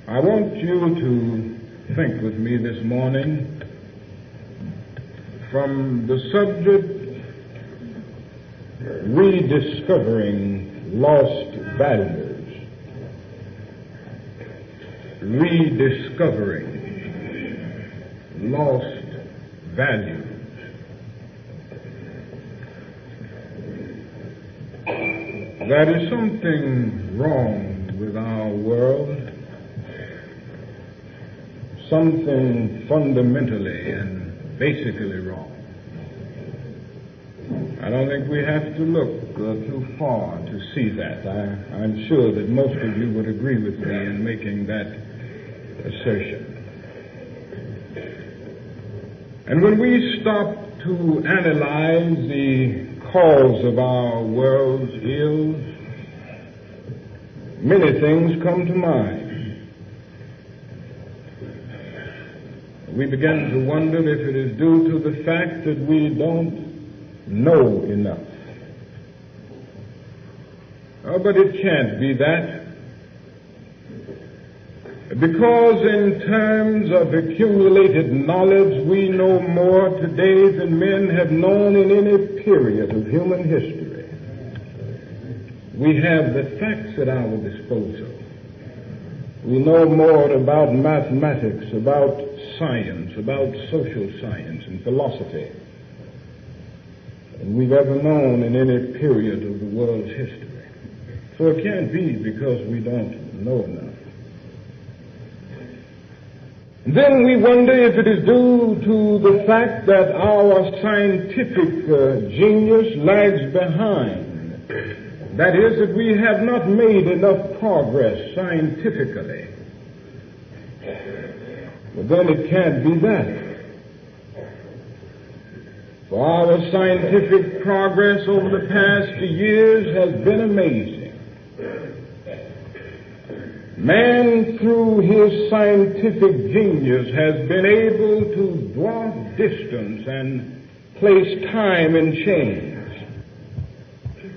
I want you to think with me this morning from the subject Rediscovering Lost Values. Rediscovering Lost Values. There is something wrong with our world, something fundamentally and basically wrong. I don't think we have to look too far to see that. I'm sure that most of you would agree with me in making that assertion. And when we stop to analyze the cause of our world's ills, many things come to mind. We begin to wonder if it is due to the fact that we don't know enough. But it can't be that. Because in terms of accumulated knowledge, we know more today than men have known in any period of human history. We have the facts at our disposal. We know more about mathematics, about science, about social science and philosophy than we've ever known in any period of the world's history. So it can't be because we don't know enough. And then we wonder if it is due to the fact that our scientific genius lags behind. That is, that we have not made enough progress scientifically. But then it can't be that. For our scientific progress over the past years has been amazing. Man, through his scientific genius, has been able to dwarf distance and place time in change.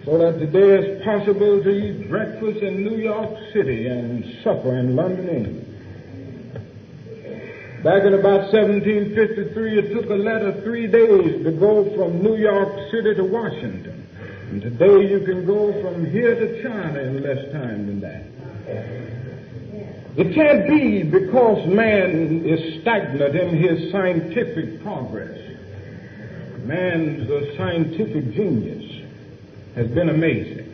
So that today it's possible to eat breakfast in New York City and supper in London, England. Back in about 1753, it took a letter 3 days to go from New York City to Washington. And today you can go from here to China in less time than that. It can't be because man is stagnant in his scientific progress. Man's scientific genius has been amazing.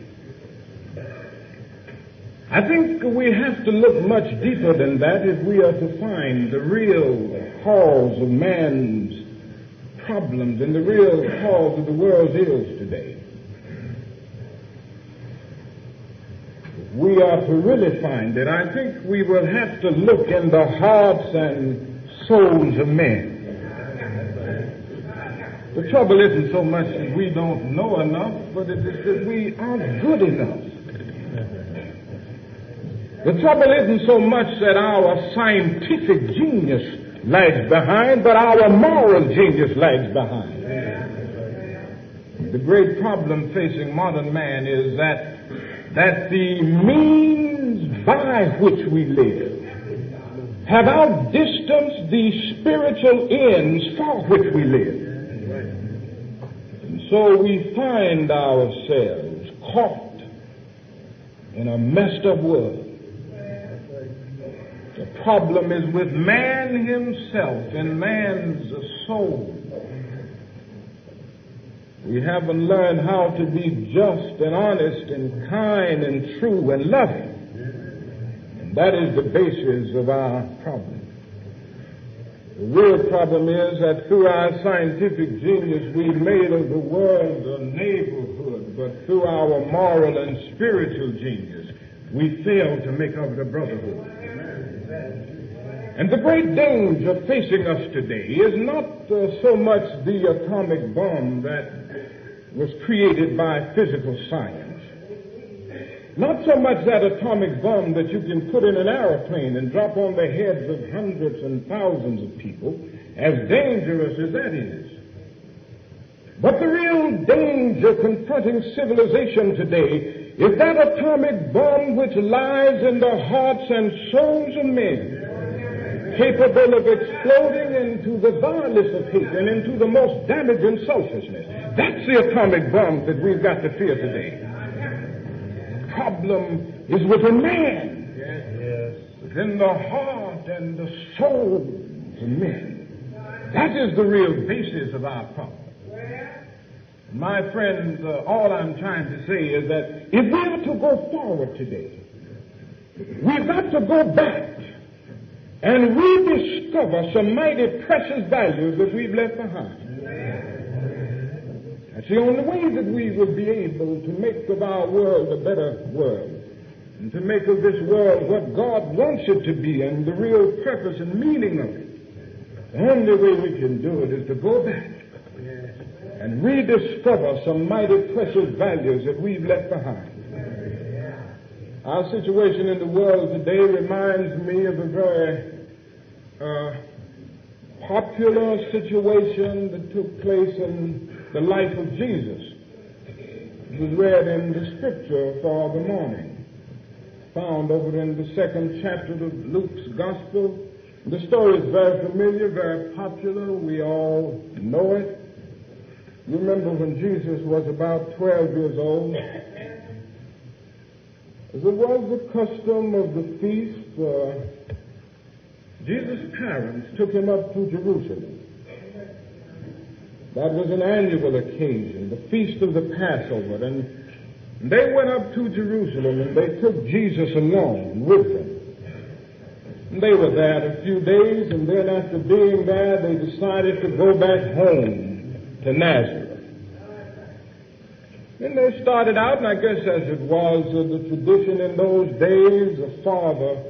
I think we have to look much deeper than that if we are to find the real cause of man's problems and the real cause of the world's ills today. If we are to really find it, I think we will have to look in the hearts and souls of men. The trouble isn't so much that we don't know enough, but it is that we aren't good enough. The trouble isn't so much that our scientific genius lags behind, but our moral genius lags behind. The great problem facing modern man is that the means by which we live have outdistanced the spiritual ends for which we live. And so we find ourselves caught in a messed up world. The problem is with man himself and man's soul. We haven't learned how to be just and honest and kind and true and loving. And that is the basis of our problem. The real problem is that through our scientific genius we've made of the world a neighborhood, but through our moral and spiritual genius we fail to make of it a brotherhood. And the great danger facing us today is not so much the atomic bomb that was created by physical science. Not so much that atomic bomb that you can put in an airplane and drop on the heads of hundreds and thousands of people, as dangerous as that is. But the real danger confronting civilization today is that atomic bomb which lies in the hearts and souls of men, capable of exploding into the vilest of hate and into the most damaging selfishness. That's the atomic bomb that we've got to fear today. The problem is within man, within the heart and the soul of men. That is the real basis of our problem. My friends, all I'm trying to say is that if we are to go forward today, we've got to go back and rediscover some mighty precious values that we've left behind. That's the only way that we will be able to make of our world a better world, and to make of this world what God wants it to be and the real purpose and meaning of it. The only way we can do it is to go back and rediscover some mighty precious values that we've left behind. Our situation in the world today reminds me of a very popular situation that took place in the life of Jesus. It was read in the scripture for the morning, found over in the 2nd chapter of Luke's Gospel. The story is very familiar, very popular. We all know it. You remember when Jesus was about 12 years old, as it was the custom of the feast, Jesus' parents took him up to Jerusalem. That was an annual occasion, the feast of the Passover, and they went up to Jerusalem and they took Jesus along with them. And they were there a few days, and then after being there, they decided to go back home to Nazareth. Then they started out, and I guess as it was the tradition in those days, the father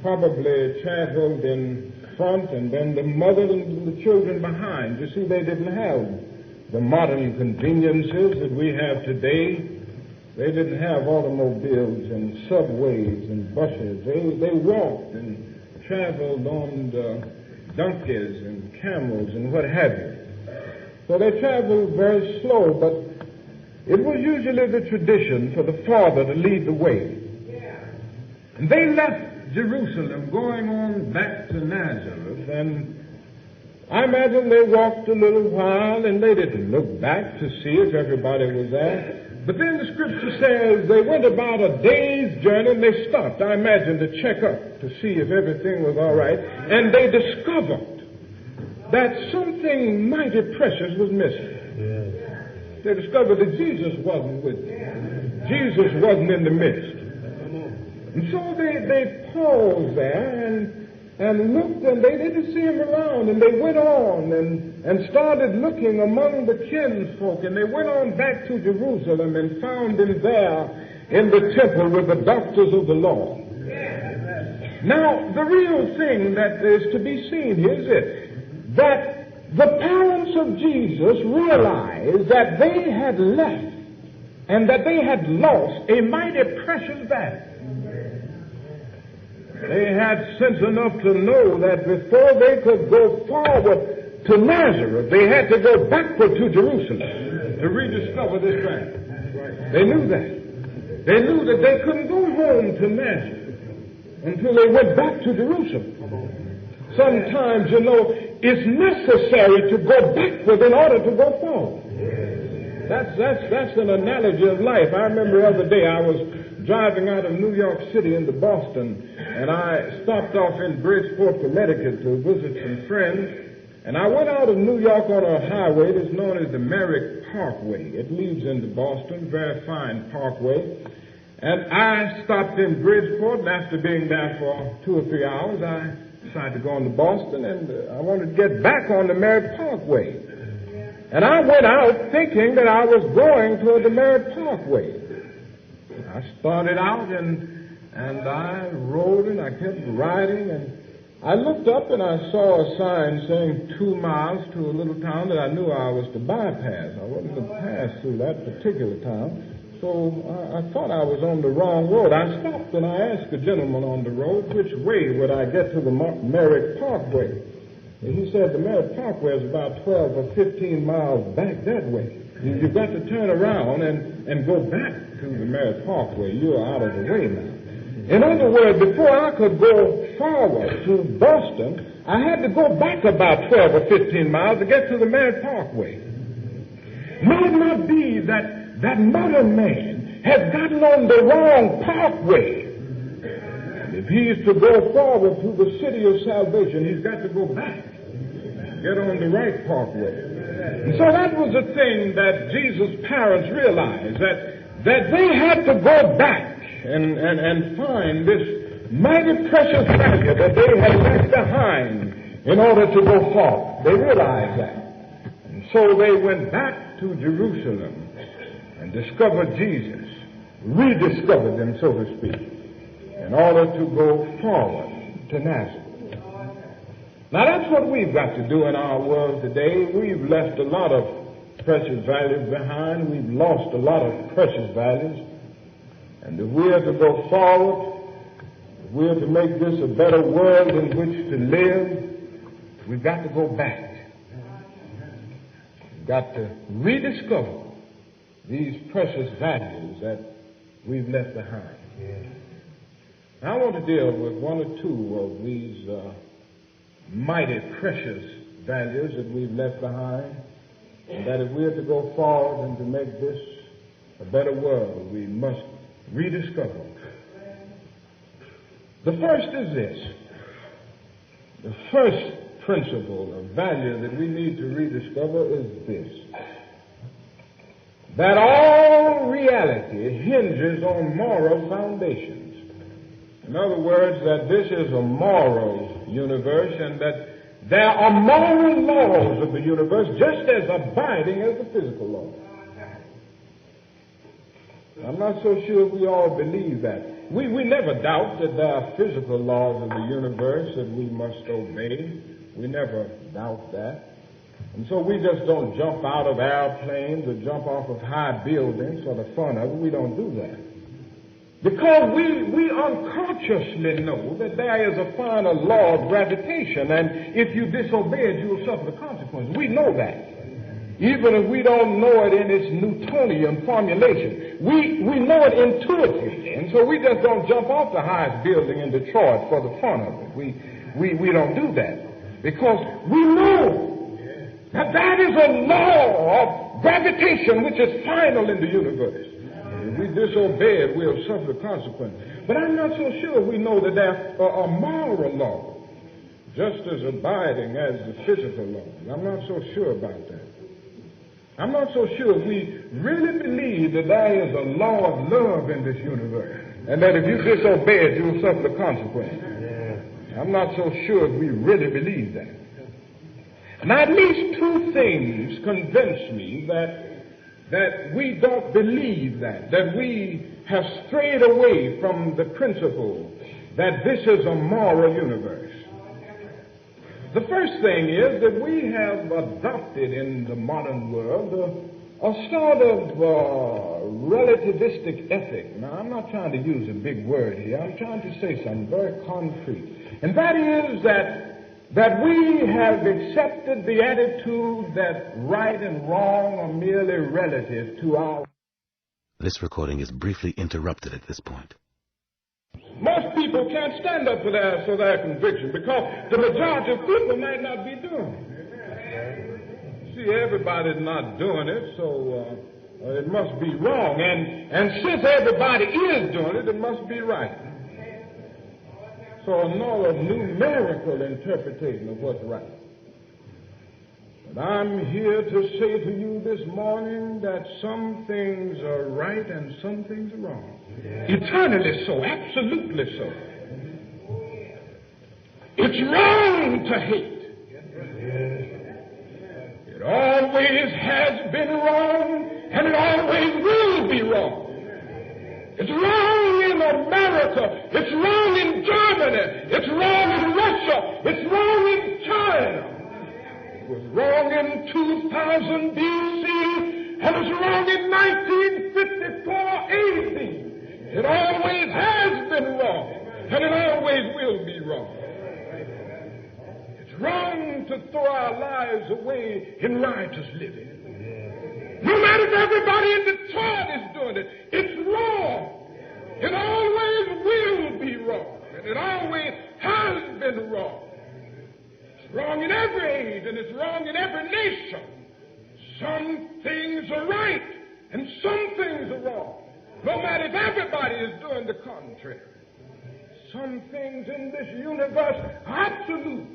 probably traveled in front, and then the mother and the children behind. You see, they didn't have the modern conveniences that we have today. They didn't have automobiles and subways and buses. They walked and traveled on the donkeys and camels and what have you. So they traveled very slow, but it was usually the tradition for the father to lead the way. And they left Jerusalem going on back to Nazareth, and I imagine they walked a little while and they didn't look back to see if everybody was there. But then the scripture says they went about a day's journey and they stopped, I imagine, to check up to see if everything was all right. And they discovered that something mighty precious was missing. They discovered that Jesus wasn't with them. Jesus wasn't in the midst. And so they paused there and looked, and they didn't see him around, and they went on and started looking among the kinsfolk, and they went on back to Jerusalem and found him there in the temple with the doctors of the law. Now, the real thing that is to be seen here is this, that the parents of Jesus realized that they had left and that they had lost a mighty precious value. They had sense enough to know that before they could go forward to Nazareth, they had to go backward to Jerusalem to rediscover this land. They knew that. They knew that they couldn't go home to Nazareth until they went back to Jerusalem. Sometimes, you know, it's necessary to go backward in order to go forward. That's an analogy of life. I remember the other day I was driving out of New York City into Boston, and I stopped off in Bridgeport, Connecticut to visit some friends, and I went out of New York on a highway that's known as the Merrick Parkway. It leads into Boston, very fine parkway, and I stopped in Bridgeport, and after being there for 2 or 3 hours, I decided to go on to Boston, and I wanted to get back on the Merritt Parkway. And I went out thinking that I was going toward the Merritt Parkway. I started out and I rode and I kept riding, and I looked up and I saw a sign saying 2 miles to a little town that I knew I was to bypass. I wasn't to pass through that particular town. So I thought I was on the wrong road. I stopped and I asked a gentleman on the road which way would I get to the Merritt Parkway. And he said the Merritt Parkway is about 12 or 15 miles back that way. You've got to turn around and go back to the Merritt Parkway. You're out of the way now. In other words, before I could go forward to Boston, I had to go back about 12 or 15 miles to get to the Merritt Parkway. May it not be that modern man has gotten on the wrong parkway. And if he is to go forward to the city of salvation, he's got to go back, get on the right parkway. And so that was the thing that Jesus' parents realized, that they had to go back and find this mighty precious value that they had left behind in order to go forward. They realized that. And so they went back to Jerusalem and discovered Jesus, rediscovered him, so to speak, in order to go forward to Nazareth. Now that's what we've got to do in our world today. We've left a lot of precious values behind. We've lost a lot of precious values. And if we are to go forward, if we are to make this a better world in which to live, we've got to go back. We've got to rediscover these precious values that we've left behind. Now, I want to deal with one or two of these mighty precious values that we've left behind, and that if we're to go forward and to make this a better world, we must rediscover. The first is this. The first principle of value that we need to rediscover is this: that all reality hinges on moral foundations. In other words, that this is a moral universe, and that there are moral laws of the universe just as abiding as the physical laws. I'm not so sure we all believe that. We never doubt that there are physical laws of the universe that we must obey. We never doubt that. And so we just don't jump out of airplanes or jump off of high buildings for the fun of it. We don't do that. Because we unconsciously know that there is a final law of gravitation, and if you disobey it, you will suffer the consequences. We know that. Even if we don't know it in its Newtonian formulation, we know it intuitively, and so we just don't jump off the highest building in Detroit for the fun of it. We don't do that, because we know that is a law of gravitation which is final in the universe. If we disobey it, we'll suffer the consequences. But I'm not so sure we know that there are moral laws just as abiding as the physical laws. I'm not so sure about that. I'm not so sure we really believe that there is a law of love in this universe, and that if you disobey it, you'll suffer the consequences. I'm not so sure we really believe that. Now, at least two things convince me that we don't believe that we have strayed away from the principle that this is a moral universe. The first thing is that we have adopted in the modern world a sort of relativistic ethic. Now, I'm not trying to use a big word here. I'm trying to say something very concrete. And that is that we have accepted the attitude that right and wrong are merely relative to our... This recording is briefly interrupted at this point. Most people can't stand up for their conviction because the majority of people might not be doing it. See, everybody's not doing it, so it must be wrong. And since everybody is doing it, it must be right. So another numerical interpretation of what's right. But I'm here to say to you this morning that some things are right and some things are wrong. Eternally so, absolutely so. It's wrong to hate. It always has been wrong, and it always will be wrong. It's wrong in America. It's wrong in Germany. It's wrong in Russia. It's wrong in China. It was wrong in 2000 B.C. and it's wrong in 1954 A.D. It always has been wrong, and it always will be wrong. It's wrong to throw our lives away in riotous living. No matter if everybody in Detroit is doing it, it's wrong And it always has been wrong. It's wrong in every age, and it's wrong in every nation. Some things are right, and some things are wrong. No matter if everybody is doing the contrary. Some things in this universe are absolute.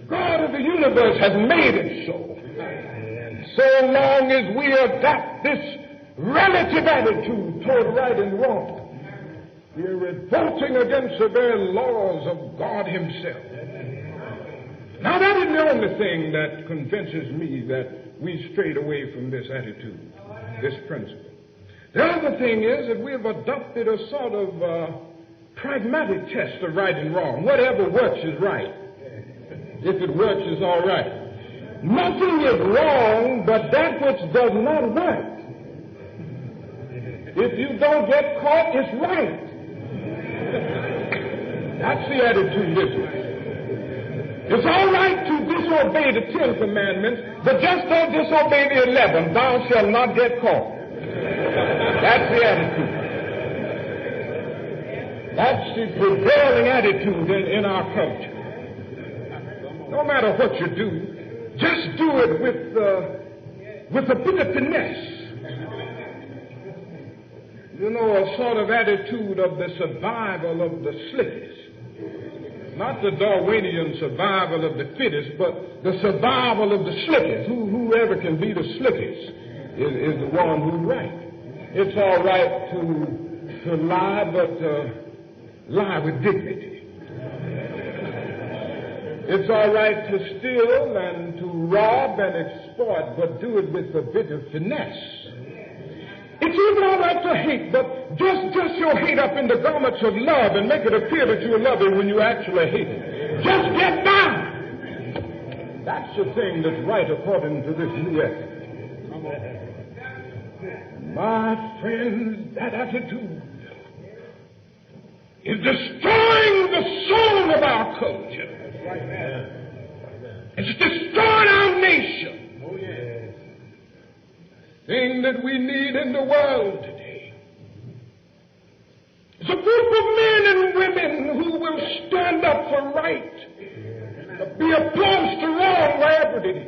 God of the universe has made it so. And so long as we adopt this relative attitude toward right and wrong, we are revolting against the very laws of God himself. Now, that isn't the only thing that convinces me that we strayed away from this attitude, this principle. The other thing is that we have adopted a sort of pragmatic test of right and wrong. Whatever works is right. If it works, it's all right. Nothing is wrong but that which does not work. If you don't get caught, it's right. That's the attitude, isn't it? It's all right to disobey the 10 commandments, but just don't disobey the 11. Thou shalt not get caught. That's the attitude. That's the prevailing attitude in our culture. No matter what you do, just do it with a bit of finesse. You know, a sort of attitude of the survival of the slickest. Not the Darwinian survival of the fittest, but the survival of the slickest. Whoever can be the slickest is the one who's right. It's all right to lie, but lie with dignity. It's all right to steal and to rob and exploit, but do it with a bit of finesse. It's even all right to hate, but just your hate up in the garments of love and make it appear that you're loving when you actually hate it. Just get by. That's the thing that's right according to this new ethic. My friends, that attitude is destroying the soul of our culture. It's destroying our nation. Thing that we need in the world today is a group of men and women who will stand up for right, be opposed to wrong wherever it is.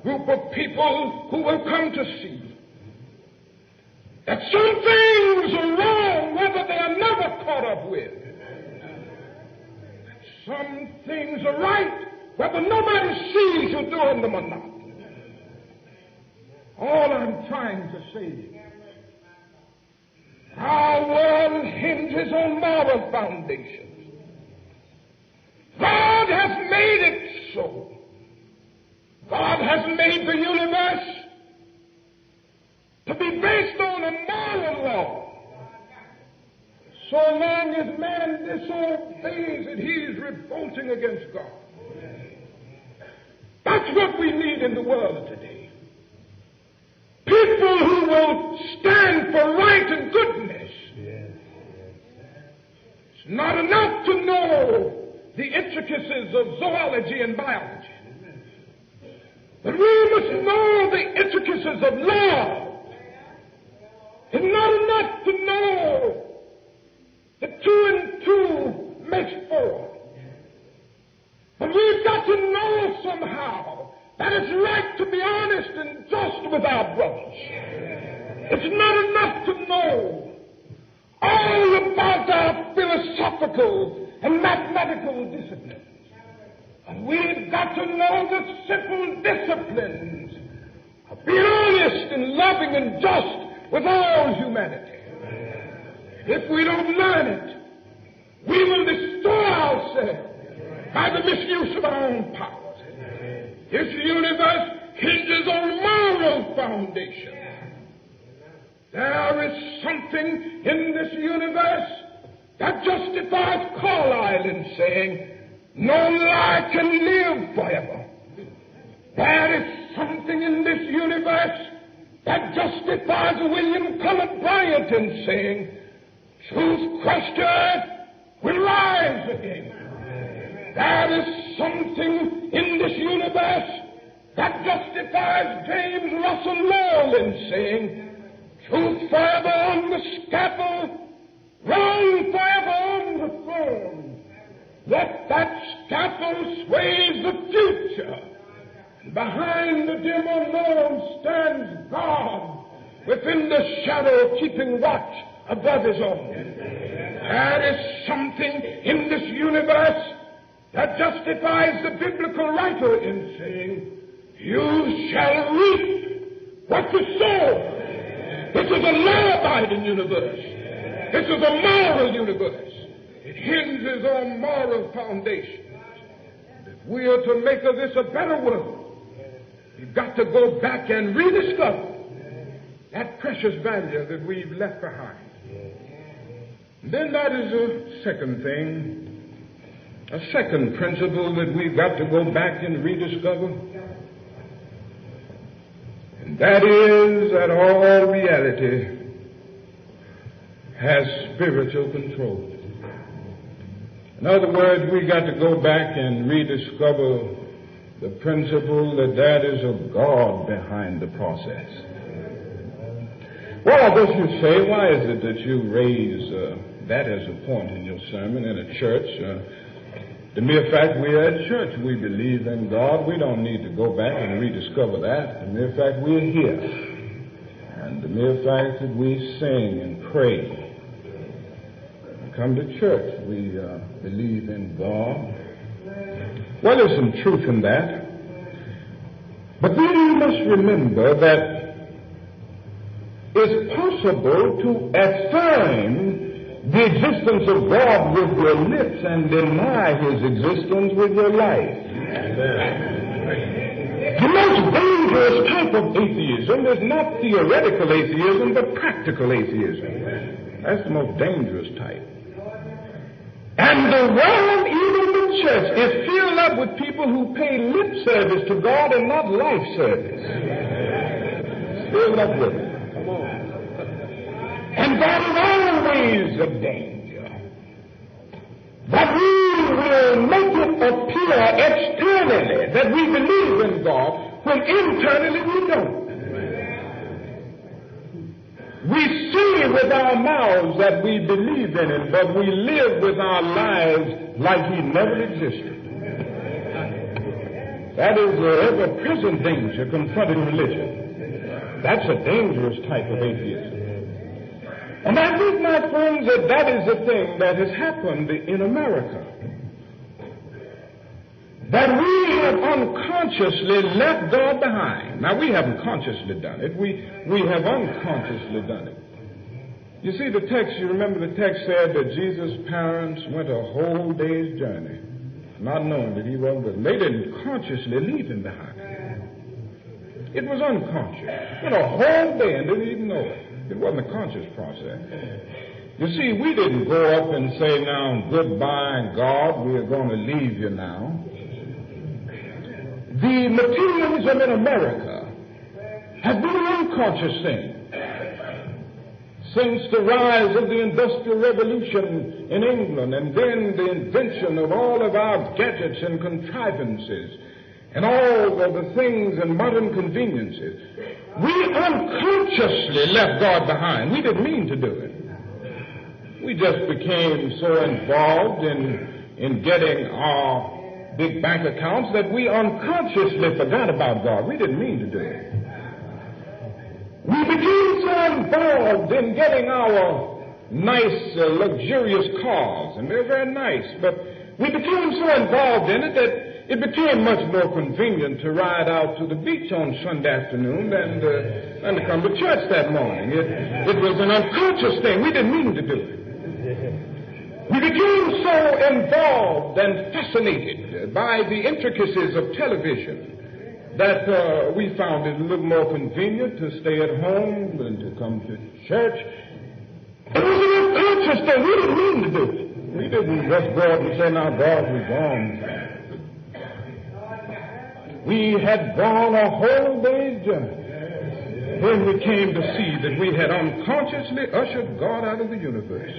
Group of people who will come to see that some things are wrong whether they are never caught up with. Some things are right whether nobody sees you doing them or not. All I'm trying to say is our world hinges on moral foundations. God has made it so. God has made the universe to be based on a moral law. So long as man disobeys it, he is revolting against God. That's what we need in the world today. People who will stand for right and goodness. It's not enough to know the intricacies of zoology and biology. But we must know the intricacies of law. It's not enough to know that 2 and 2 makes 4. But we've got to know somehow that it's right to be honest and just with our brothers. It's not enough to know all about our philosophical and mathematical disciplines. And we've got to know the simple disciplines of being honest and loving and just with all humanity. If we don't learn it, we will destroy ourselves by the misuse of our own power. This universe hinges on moral foundation. There is something in this universe that justifies Carlyle in saying, no lie can live forever. There is something in this universe that justifies William Cullen Bryant in saying, truth crushed to earth will rise again. There is something in this universe that justifies James Russell Lowell in saying, truth forever on the scaffold, wrong forever that scaffold sways the future. Behind the dim unknown stands God, within the shadow keeping watch above his own. There is something in this universe that justifies the biblical writer in saying, you shall reap what you sow. This is a law-abiding universe. This is a moral universe. It hinges on moral foundations. And if we are to make of this a better world, we've got to go back and rediscover that precious value that we've left behind. And then that is a second thing, a second principle that we've got to go back and rediscover. And that is that all reality has spiritual control. In other words, we've got to go back and rediscover the principle that there is a God behind the process. Well, I guess you say, why is it that you raise that as a point in your sermon in a church? The mere fact we are at church, we believe in God. We don't need to go back and rediscover that. The mere fact we're here, and the mere fact that we sing and pray and come to church, we believe in God. Well, there's some truth in that. But then you must remember that it's possible to affirm the existence of God with your lips and deny his existence with your life. The most dangerous type of atheism is not theoretical atheism, but practical atheism. That's the most dangerous type. And the world, even the church, is filled up with people who pay lip service to God and not life service. Filled up with it. And that is always a danger. That we will make it appear externally that we believe in God when internally we don't. We say with our mouths that we believe in him, but we live with our lives like he never existed. That is the ever-present danger confronting religion. That's a dangerous type of atheism. And I think, my friends, that is the thing that has happened in America. That we have unconsciously left God behind. Now, we haven't consciously done it. We have unconsciously done it. You see, the text, you remember the text said that Jesus' parents went a whole day's journey, not knowing that he wasn't with them. They didn't consciously leave him behind. It was unconscious. Went a whole day and didn't even know it. It wasn't a conscious process. You see, we didn't go up and say, now, goodbye, God, we are going to leave you now. The materialism in America has been an unconscious thing. Since the rise of the Industrial Revolution in England, and then the invention of all of our gadgets and contrivances, and all of the things and modern conveniences, we unconsciously left God behind. We didn't mean to do it. We just became so involved in getting our big bank accounts that we unconsciously forgot about God. We didn't mean to do it. We became so involved in getting our nice, luxurious cars, and they're very nice, but we became so involved in it that it became much more convenient to ride out to the beach on Sunday afternoon than to come to church that morning. It was an unconscious thing. We didn't mean to do it. We became so involved and fascinated by the intricacies of television that we found it a little more convenient to stay at home than to come to church. It was an unconscious thing. We didn't mean to do it. We didn't just go out and say, now, God, we're gone. We had gone a whole day's journey when we came to see that we had unconsciously ushered God out of the universe.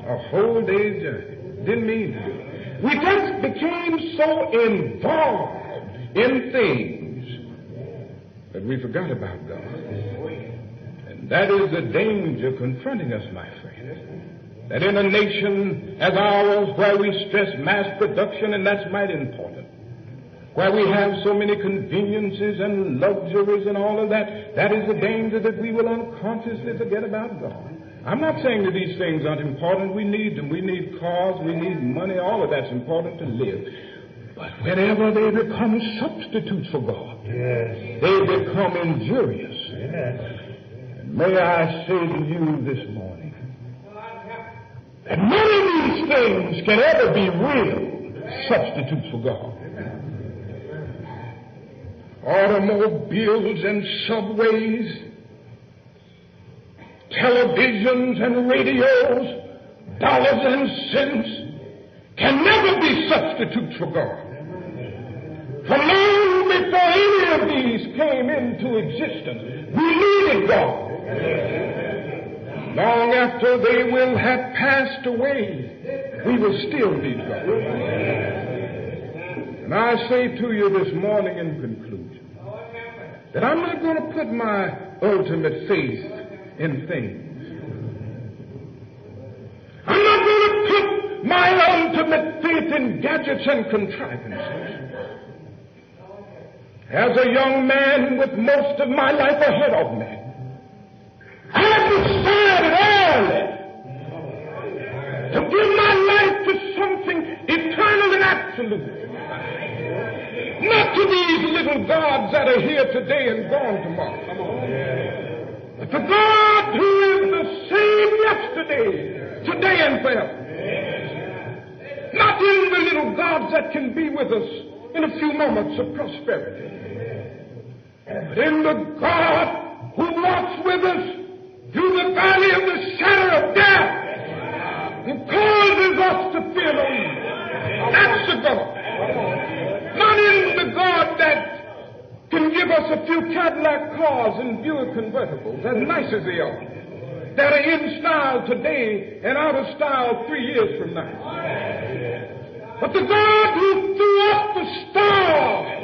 A whole day's journey. Didn't mean to do it. We just became so involved in things that we forgot about God. And that is the danger confronting us, my friend. that in a nation as ours, where we stress mass production, and that's mighty important, where we have so many conveniences and luxuries and all of that, that is the danger that we will unconsciously forget about God. I'm not saying that these things aren't important. We need them. We need cars. We need money. All of that's important to live. But whenever they become substitutes for God, they become injurious. And may I say to you this morning that none of these things can ever be real substitutes for God. Automobiles and subways, televisions and radios, dollars and cents can never be substitutes for God. For long before any of these came into existence, we needed God. Long after they will have passed away, we will still need God. And I say to you this morning in conclusion that I'm not going to put my ultimate faith in things. I'm not going to put my ultimate faith in gadgets and contrivances. As a young man with most of my life ahead of me, I decided early to give my life to something eternal and absolute. Not to these little gods that are here today and gone tomorrow. But to God who is the same yesterday, today, and forever. Not in the little gods that can be with us in a few moments of prosperity, but in the God who walks with us through the valley of the shadow of death, who causes us to fear no evil. That's the God. Not in the God that can give us a few Cadillac cars and Buick convertibles, as nice as they are, that are in style today and out of style 3 years from now. But the God who threw up the stars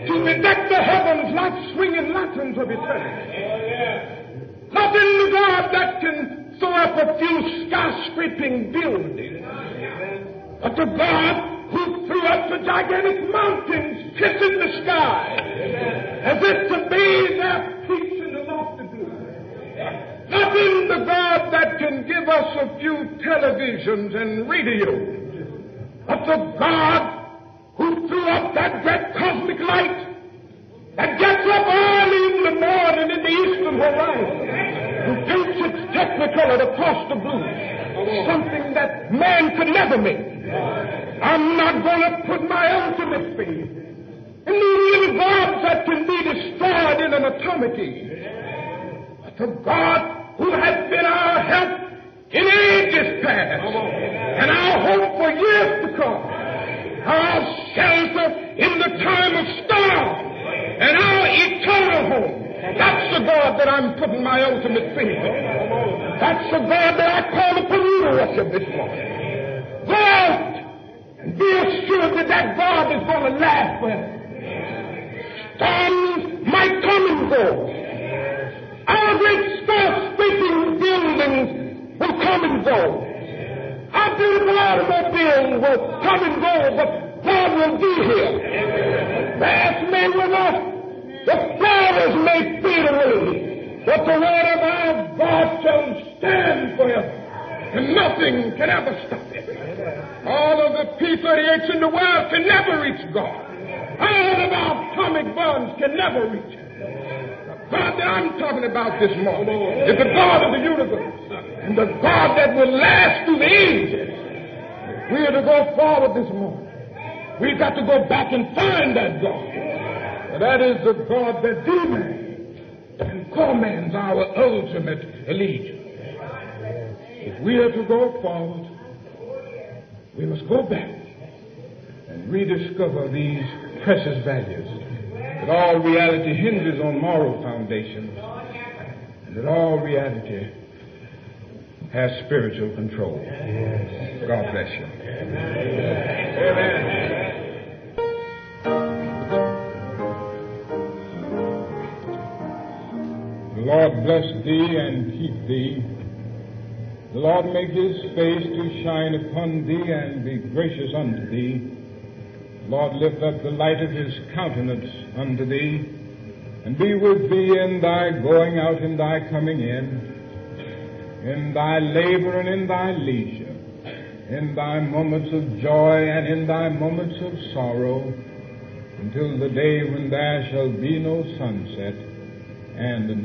to bedeck the heavens like swinging lanterns of eternity. Not in the God that can throw up a few skyscraping buildings, but the God who threw up the gigantic mountains kissing the sky as if to bathe their peaks in the lofty blue. Not in the God that can give us a few televisions and radios, but the God who threw up that great cosmic light that gets up early in the morning in the eastern horizon, who paints its technicolored across the blue, something that man could never make. I'm not going to put my ultimate faith in these little gods that can be destroyed in an atomic age, but the God who has been our help in ages past and our hope for years to come, our shelter in the time of storm, and our eternal home. That's the God that I'm putting my ultimate faith in. That's the God that I call upon you to worship this morning. Go out and be assured that that God is going to last forever. Storms might come and go. Our great skyscraping buildings will come and go. Our beautiful automobiles will come and go, but God will be here. Grass may wither, the flowers may fade away, but the word of our God shall stand forever, and nothing can ever stop it. All of the P-38s in the world can never reach God. All of our atomic bombs can never reach it. The God that I'm talking about this morning is the God of the universe, and the God that will last through the ages. If we are to go forward this morning, we've got to go back and find that God. And that is the God that demands and commands our ultimate allegiance. If we are to go forward, we must go back and rediscover these precious values. That all reality hinges on moral foundations, and that all reality has spiritual control. God bless you. Amen. The Lord bless thee and keep thee. The Lord make his face to shine upon thee and be gracious unto thee. The Lord lift up the light of his countenance unto thee, and be with thee in thy going out and thy coming in thy labor and in thy leisure, in thy moments of joy and in thy moments of sorrow, until the day when there shall be no sunset and no